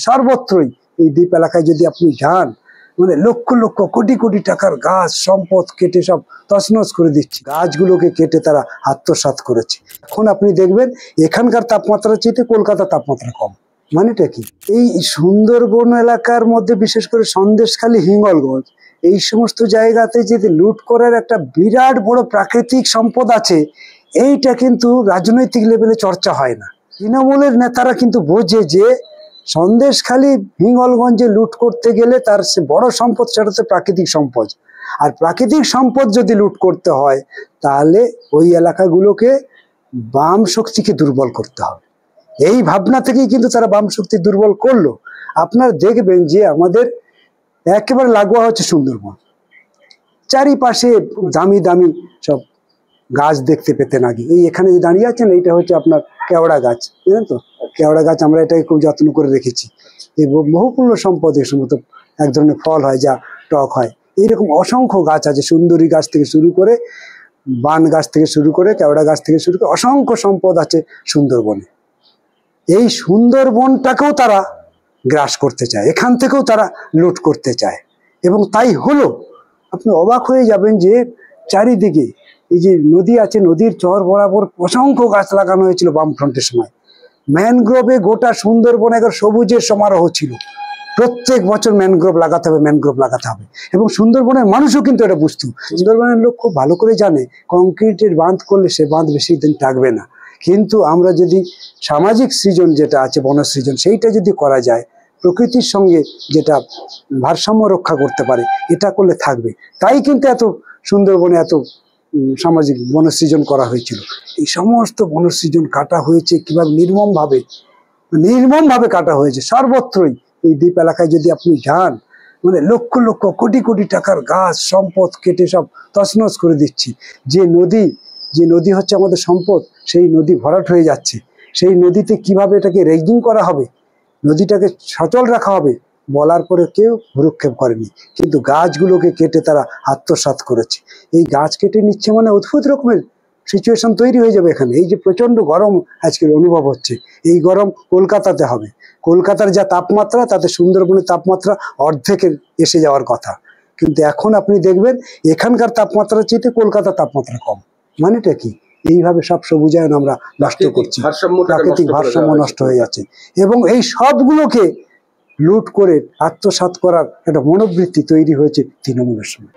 সর্বত্রই। এই দ্বীপ এলাকায় যদি আপনি যান, মানে লক্ষ লক্ষ কোটি কোটি টাকার গাছ সম্পদ কেটে সব তছনছ করে দিচ্ছে। গাছগুলোকে কেটে তারা আত্মসাৎ করেছে। এখন আপনি দেখবেন এখানকার তাপমাত্রার চেয়ে কলকাতার তাপমাত্রা কম। মানেটা কি? এই সুন্দরবন এলাকার মধ্যে বিশেষ করে সন্দেশখালী, হিঙ্গলগঞ্জ, এই সমস্ত জায়গাতে যদি লুট করার একটা বিরাট বড় প্রাকৃতিক সম্পদ আছে, এইটা কিন্তু রাজনৈতিক লেভেলে চর্চা হয় না। তৃণমূলের নেতারা কিন্তু বোঝে যে সন্দেশখালী, হিঙ্গলগঞ্জে লুট করতে গেলে তার সে বড় সম্পদ, সেটা হচ্ছে প্রাকৃতিক সম্পদ। আর প্রাকৃতিক সম্পদ যদি লুট করতে হয়, তাহলে ওই এলাকাগুলোকে বাম শক্তিকে দুর্বল করতে হবে। এই ভাবনা থেকেই কিন্তু তারা বাম শক্তি দুর্বল করলো। আপনারা দেখবেন যে আমাদের একেবারে লাগোয়া হচ্ছে সুন্দরবন, চারিপাশে দামি দামি সব গাছ দেখতে পেতেন আগে। এই এখানে যে দাঁড়িয়ে আছেন, এইটা হচ্ছে আপনার কেওড়া গাছ, বুঝলেন তো? কেওড়া গাছ আমরা এটাকে খুব যত্ন করে রেখেছি। এই বহুমূল্য সম্পদ, এর সমস্ত এক ধরনের ফল হয় যা টক হয়। এইরকম অসংখ্য গাছ আছে, সুন্দরী গাছ থেকে শুরু করে, বান গাছ থেকে শুরু করে, কেওড়া গাছ থেকে শুরু করে অসংখ্য সম্পদ আছে সুন্দরবনে। এই সুন্দরবনটাকেও তারা গ্রাস করতে চায়, এখান থেকেও তারা লুট করতে চায়। এবং তাই হলো, আপনি অবাক হয়ে যাবেন যে চারিদিকে এই যে নদী আছে, নদীর চর বরাবর অসংখ্য গাছ লাগানো হয়েছিল বামফ্রন্টের সময়। ম্যানগ্রোভে গোটা সুন্দরবনে একবার সবুজের সমারোহ ছিল। প্রত্যেক বছর ম্যানগ্রোভ লাগাতে হবে, ম্যানগ্রোভ লাগাতে হবে। এবং সুন্দরবনের মানুষও কিন্তু এটা বুঝতো। সুন্দরবনের লোক খুব ভালো করে জানে কংক্রিটের বাঁধ করলে সে বাঁধ বেশি দিন থাকবে না। কিন্তু আমরা যদি সামাজিক সৃজন যেটা আছে, বনসৃজন, সেইটা যদি করা যায়, প্রকৃতির সঙ্গে যেটা ভারসাম্য রক্ষা করতে পারে, এটা করলে থাকবে। তাই কিন্তু এত সুন্দরবনে এত সামাজিক বনসৃজন করা হয়েছিল। এই সমস্ত বনসৃজন কাটা হয়েছে কিভাবে? নির্মমভাবে কাটা হয়েছে সর্বত্রই। এই দ্বীপ এলাকায় যদি আপনি যান, মানে লক্ষ লক্ষ কোটি কোটি টাকার গাছ সম্পদ কেটে সব তছনছ করে দিচ্ছি। যে নদী হচ্ছে আমাদের সম্পদ, সেই নদী ভরাট হয়ে যাচ্ছে। সেই নদীতে কিভাবে এটাকে রেগিং করা হবে, নদীটাকে সচল রাখা হবে, বলার পরে কেউ ভ্রুক্ষেপ করেনি। কিন্তু গাছগুলোকে কেটে তারা আত্মসাৎ করেছে। এই গাছ কেটে নিচ্ছে মানে অদ্ভুত রকমের সিচুয়েশন তৈরি হয়ে যাবে এখানে। এই যে প্রচন্ড গরম আজকের অনুভব হচ্ছে, এই গরম কলকাতাতে হবে। কলকাতার যা তাপমাত্রা, তাতে সুন্দরবনের তাপমাত্রা অর্ধেকের এসে যাওয়ার কথা। কিন্তু এখন আপনি দেখবেন এখানকার তাপমাত্রার চেয়ে কলকাতার তাপমাত্রা কম। মানেটা কি? এইভাবে সব সবুজায়ন আমরা নষ্ট করছি, প্রাকৃতিক ভারসাম্য নষ্ট হয়ে যাচ্ছে। এবং এই সবগুলোকে লুট করে আত্মসাৎ করার একটা মনোবৃত্তি তৈরি হয়েছে তৃণমূলের সময়।